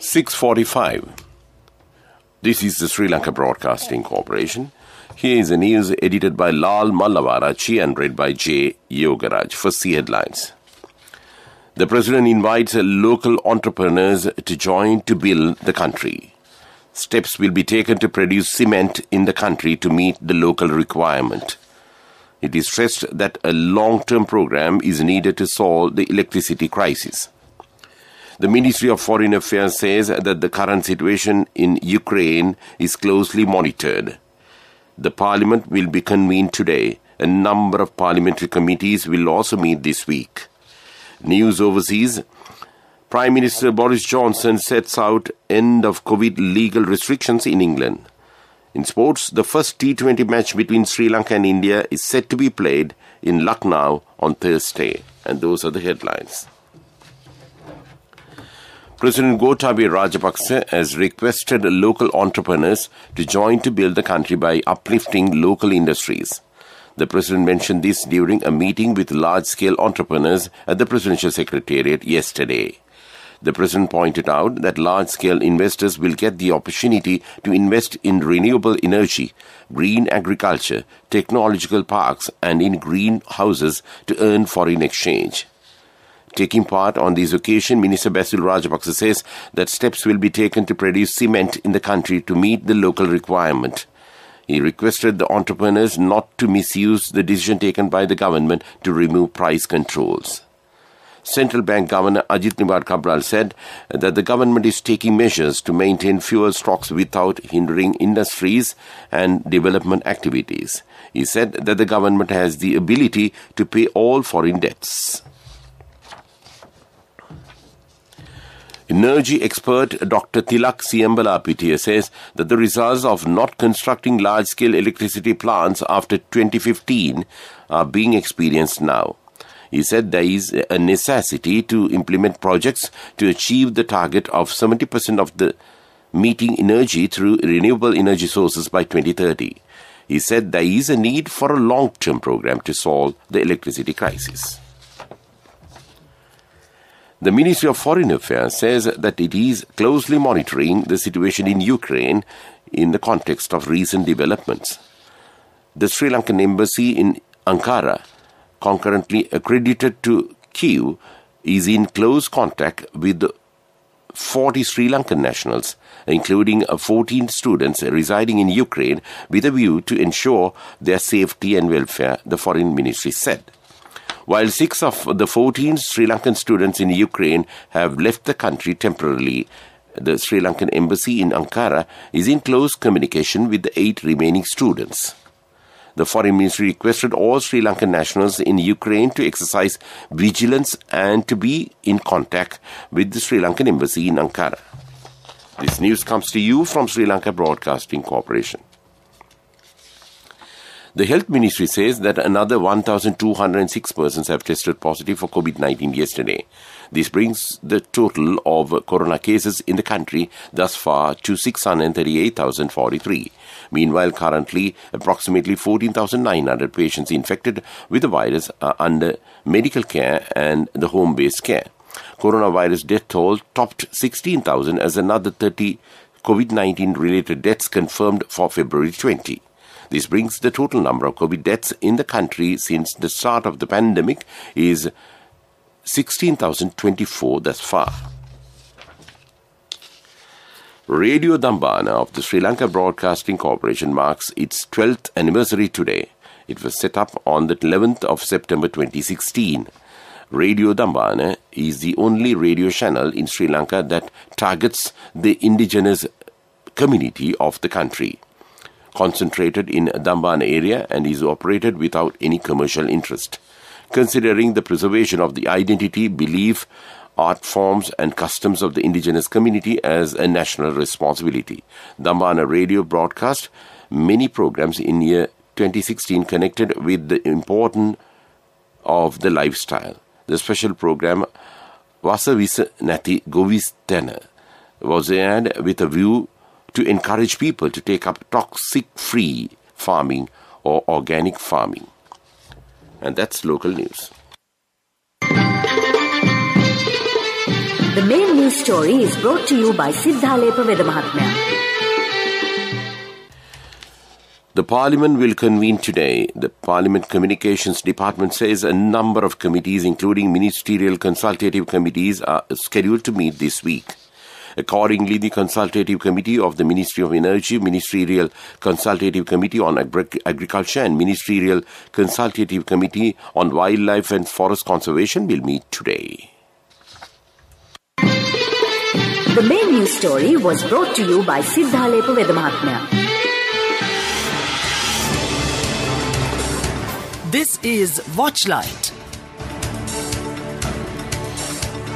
6:45. This is the Sri Lanka Broadcasting Corporation. Here is the news edited by Lal Mallavarachi and read by J. Yogaraj. First, the headlines. The President invites local entrepreneurs to join to build the country. Steps will be taken to produce cement in the country to meet the local requirement. It is stressed that a long-term program is needed to solve the electricity crisis. The Ministry of Foreign Affairs says that the current situation in Ukraine is closely monitored. The Parliament will be convened today. A number of parliamentary committees will also meet this week. News overseas. Prime Minister Boris Johnson sets out end of COVID legal restrictions in England. In sports, the first T20 match between Sri Lanka and India is set to be played in Lucknow on Thursday. And those are the headlines. President Gotabaya Rajapaksa has requested local entrepreneurs to join to build the country by uplifting local industries. The President mentioned this during a meeting with large-scale entrepreneurs at the Presidential Secretariat yesterday. The President pointed out that large-scale investors will get the opportunity to invest in renewable energy, green agriculture, technological parks and in greenhouses to earn foreign exchange. Taking part on this occasion, Minister Basil Rajapaksa says that steps will be taken to produce cement in the country to meet the local requirement. He requested the entrepreneurs not to misuse the decision taken by the government to remove price controls. Central Bank Governor Ajit Nibad Cabral said that the government is taking measures to maintain fuel stocks without hindering industries and development activities. He said that the government has the ability to pay all foreign debts. Energy expert Dr. Tilak Siyambala says that the results of not constructing large-scale electricity plants after 2015 are being experienced now. He said there is a necessity to implement projects to achieve the target of 70% of the meeting energy through renewable energy sources by 2030. He said there is a need for a long-term program to solve the electricity crisis. The Ministry of Foreign Affairs says that it is closely monitoring the situation in Ukraine in the context of recent developments. The Sri Lankan embassy in Ankara, concurrently accredited to Kyiv, is in close contact with 40 Sri Lankan nationals, including 14 students residing in Ukraine, with a view to ensure their safety and welfare, the Foreign Ministry said. While 6 of the 14 Sri Lankan students in Ukraine have left the country temporarily, the Sri Lankan embassy in Ankara is in close communication with the 8 remaining students. The Foreign Ministry requested all Sri Lankan nationals in Ukraine to exercise vigilance and to be in contact with the Sri Lankan embassy in Ankara. This news comes to you from Sri Lanka Broadcasting Corporation. The Health Ministry says that another 1,206 persons have tested positive for COVID-19 yesterday. This brings the total of corona cases in the country thus far to 638,043. Meanwhile, currently, approximately 14,900 patients infected with the virus are under medical care and the home-based care. Coronavirus death toll topped 16,000 as another 30 COVID-19 related deaths confirmed for February 20. This brings the total number of COVID deaths in the country since the start of the pandemic is 16,024 thus far. Radio Dambana of the Sri Lanka Broadcasting Corporation marks its 12th anniversary today. It was set up on the 11th of September 2016. Radio Dambana is the only radio channel in Sri Lanka that targets the indigenous community of the country, concentrated in Dambana area, and is operated without any commercial interest. Considering the preservation of the identity, belief, art forms and customs of the indigenous community as a national responsibility, Dambana Radio broadcast many programs in year 2016 connected with the importance of the lifestyle. The special program Vasa Visa Nati Govistana was aired with a view to encourage people to take up toxic-free farming or organic farming. And that's local news. The main news news story is brought to you by Siddhalepa Vedamahatmya. The Parliament will convene today. The Parliament Communications Department says a number of committees, including ministerial consultative committees, are scheduled to meet this week. Accordingly, the Consultative Committee of the Ministry of Energy, Ministerial Consultative Committee on Agriculture and Ministerial Consultative Committee on Wildlife and Forest Conservation will meet today. The main news story was brought to you by Siddhalepa Vedamahatmya. This is Watchlight.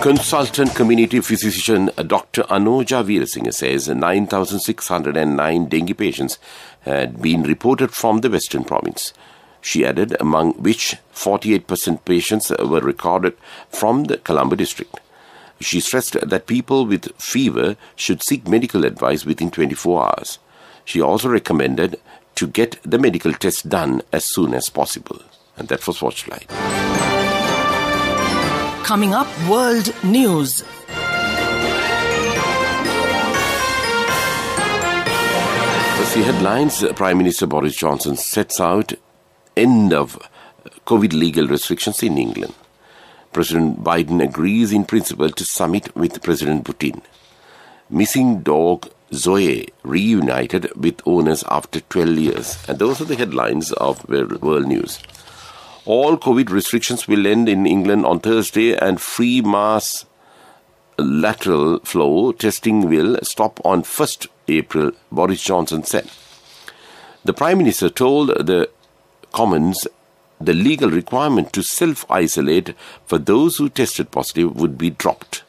Consultant community physician Dr. Anoja Veerasinghe says 9,609 dengue patients had been reported from the Western Province. She added, among which 48% patients were recorded from the Colombo district. She stressed that people with fever should seek medical advice within 24 hours. She also recommended to get the medical test done as soon as possible. And that was Watchlight. Coming up, world news. First, the headlines. Prime Minister Boris Johnson sets out end of COVID legal restrictions in England. President Biden agrees in principle to summit with President Putin. Missing dog Zoe reunited with owners after 12 years. And those are the headlines of world news. All COVID restrictions will end in England on Thursday and free mass lateral flow testing will stop on 1st April, Boris Johnson said. The Prime Minister told the Commons the legal requirement to self-isolate for those who tested positive would be dropped.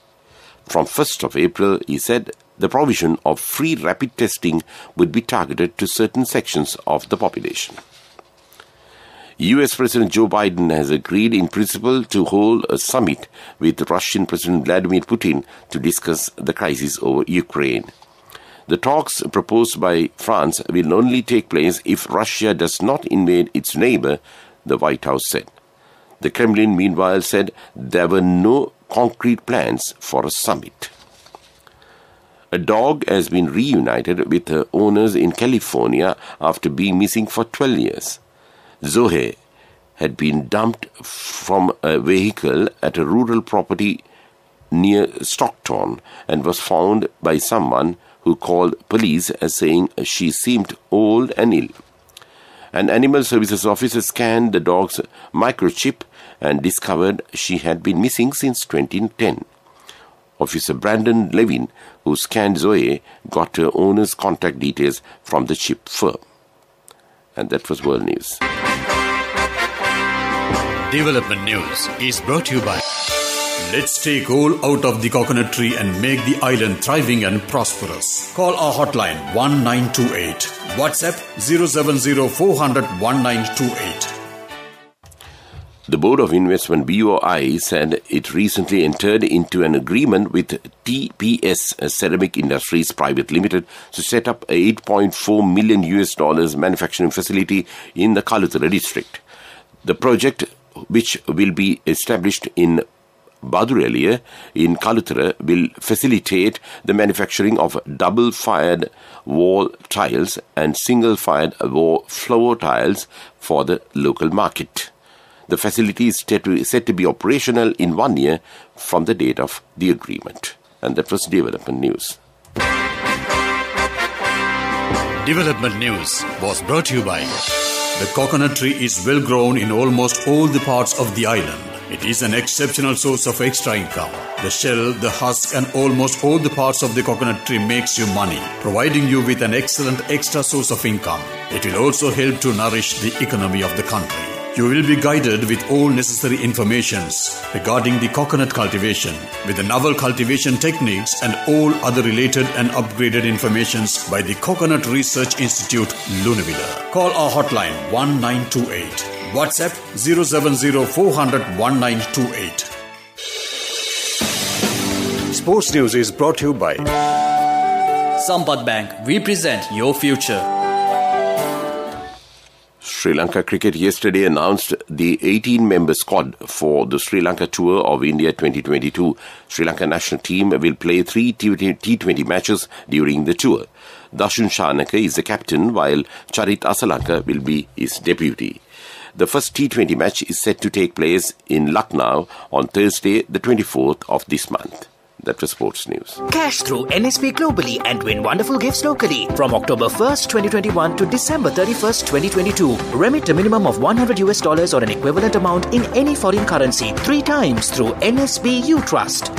From 1st of April, he said, the provision of free rapid testing would be targeted to certain sections of the population. US President Joe Biden has agreed in principle to hold a summit with Russian President Vladimir Putin to discuss the crisis over Ukraine. The talks proposed by France will only take place if Russia does not invade its neighbor, the White House said. The Kremlin, meanwhile, said there were no concrete plans for a summit. A dog has been reunited with her owners in California after being missing for 12 years. Zoe had been dumped from a vehicle at a rural property near Stockton and was found by someone who called police as saying she seemed old and ill. An animal services officer scanned the dog's microchip and discovered she had been missing since 2010. Officer Brandon Levin, who scanned Zoe, got her owner's contact details from the chip firm. And that was World News. Development News is brought to you by Let's take all out of the coconut tree and make the island thriving and prosperous. Call our hotline 1928. WhatsApp 070-400-1928. The Board of Investment BOI said it recently entered into an agreement with TPS Ceramic Industries Private Limited to set up a $8.4 million manufacturing facility in the Kaluthara district. The project, which will be established in Badureliya in Kaluthara, will facilitate the manufacturing of double-fired wall tiles and single-fired floor tiles for the local market. The facility is set to be operational in 1 year from the date of the agreement. And that was Development News. Development News was brought to you by the coconut tree is well grown in almost all the parts of the island. It is an exceptional source of extra income. The shell, the husk and almost all the parts of the coconut tree makes you money, providing you with an excellent extra source of income. It will also help to nourish the economy of the country. You will be guided with all necessary informations regarding the coconut cultivation, with the novel cultivation techniques and all other related and upgraded informations by the Coconut Research Institute, Lunavilla. Call our hotline 1928. WhatsApp 070-400-1928. Sports News is brought to you by Sampath Bank. We present your future. Sri Lanka Cricket yesterday announced the 18-member squad for the Sri Lanka Tour of India 2022. Sri Lanka national team will play 3 T20 matches during the tour. Dashun Shanaka is the captain, while Charit Asalanka will be his deputy. The first T20 match is set to take place in Lucknow on Thursday, the 24th of this month. That was sports news. Cash through NSP globally and win wonderful gifts locally. From October 1st, 2021 to December 31st, 2022. Remit a minimum of $100 or an equivalent amount in any foreign currency 3 times through NSB U Trust.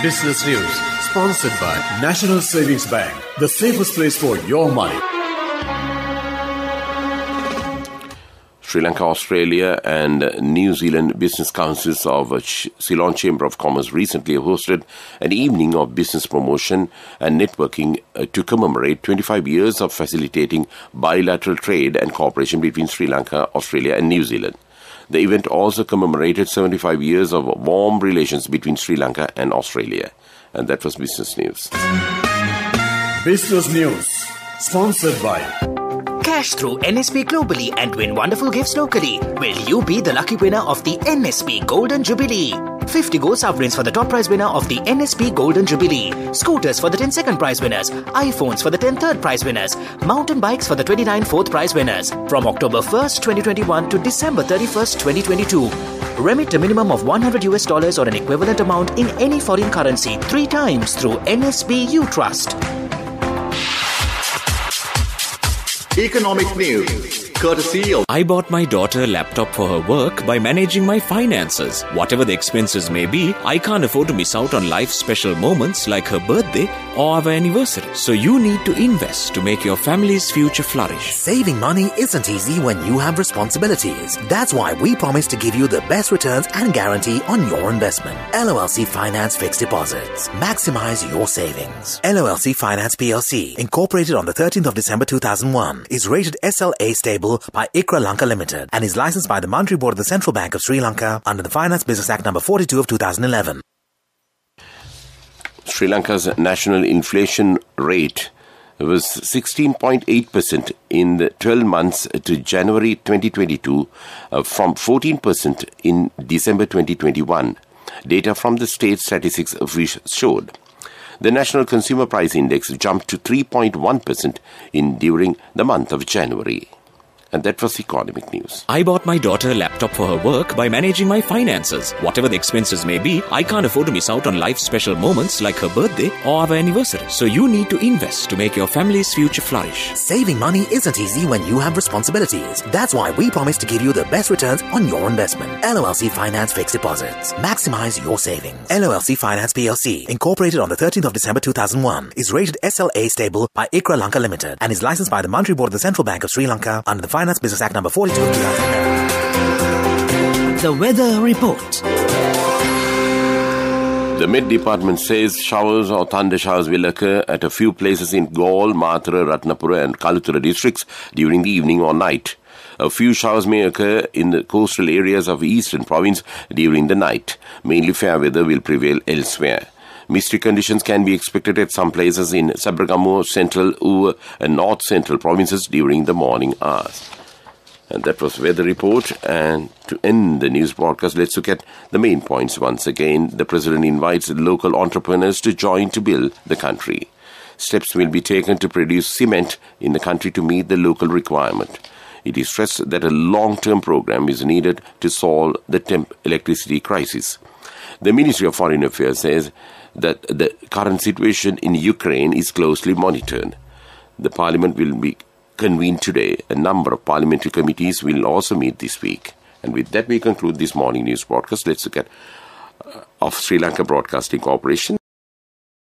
Business News, sponsored by National Savings Bank, the safest place for your money. Sri Lanka, Australia and New Zealand business councils of Ceylon Chamber of Commerce recently hosted an evening of business promotion and networking to commemorate 25 years of facilitating bilateral trade and cooperation between Sri Lanka, Australia and New Zealand. The event also commemorated 75 years of warm relations between Sri Lanka and Australia. And that was Business News. Business News, sponsored by Cash through NSP globally and win wonderful gifts locally. Will you be the lucky winner of the NSP Golden Jubilee? 50 gold sovereigns for the top prize winner of the NSP Golden Jubilee. Scooters for the 10 second prize winners. iPhones for the 10 third prize winners. Mountain bikes for the 29 fourth prize winners. From October 1st, 2021 to December 31st, 2022. Remit a minimum of $100 or an equivalent amount in any foreign currency 3 times through NSB U Trust. Economic news, courtesy of... I bought my daughter a laptop for her work by managing my finances. Whatever the expenses may be, I can't afford to miss out on life's special moments like her birthday or our anniversary. So you need to invest to make your family's future flourish. Saving money isn't easy when you have responsibilities. That's why we promise to give you the best returns and guarantee on your investment. LOLC Finance Fixed Deposits. Maximize your savings. LOLC Finance PLC, incorporated on the 13th of December 2001, is rated SLA stable by ICRA Lanka Limited and is licensed by the Monetary Board of the Central Bank of Sri Lanka under the Finance Business Act No. 42 of 2011. Sri Lanka's national inflation rate was 16.8% in the 12 months to January 2022 from 14% in December 2021. Data from the state statistics office showed. The National Consumer Price Index jumped to 3.1% during the month of January. And that was economic news. I bought my daughter a laptop for her work by managing my finances. Whatever the expenses may be, I can't afford to miss out on life's special moments like her birthday or our anniversary. So you need to invest to make your family's future flourish. Saving money isn't easy when you have responsibilities. That's why we promise to give you the best returns on your investment. LOLC Finance Fixed Deposits. Maximize your savings. LOLC Finance PLC, incorporated on the 13th of December 2001, is rated SLA stable by ICRA Lanka Limited and is licensed by the Monetary Board of the Central Bank of Sri Lanka under the Finance Business Act No. 42 of 2011. The weather report. The Met Department says showers or thunder showers will occur at a few places in Galle, Mathura, Ratnapura and Kaluthura districts during the evening or night. A few showers may occur in the coastal areas of Eastern Province during the night. Mainly fair weather will prevail elsewhere. Misty conditions can be expected at some places in Sabaragamuwa, Central, Uva and North Central provinces during the morning hours. And that was Weather Report. And to end the news broadcast, let's look at the main points once again. The President invites local entrepreneurs to join to build the country. Steps will be taken to produce cement in the country to meet the local requirement. It is stressed that a long-term program is needed to solve the electricity crisis. The Ministry of Foreign Affairs says that the current situation in Ukraine is closely monitored. The Parliament will be convened today. A number of parliamentary committees will also meet this week. And with that, we conclude this morning news broadcast. Let's look at of Sri Lanka Broadcasting Corporation.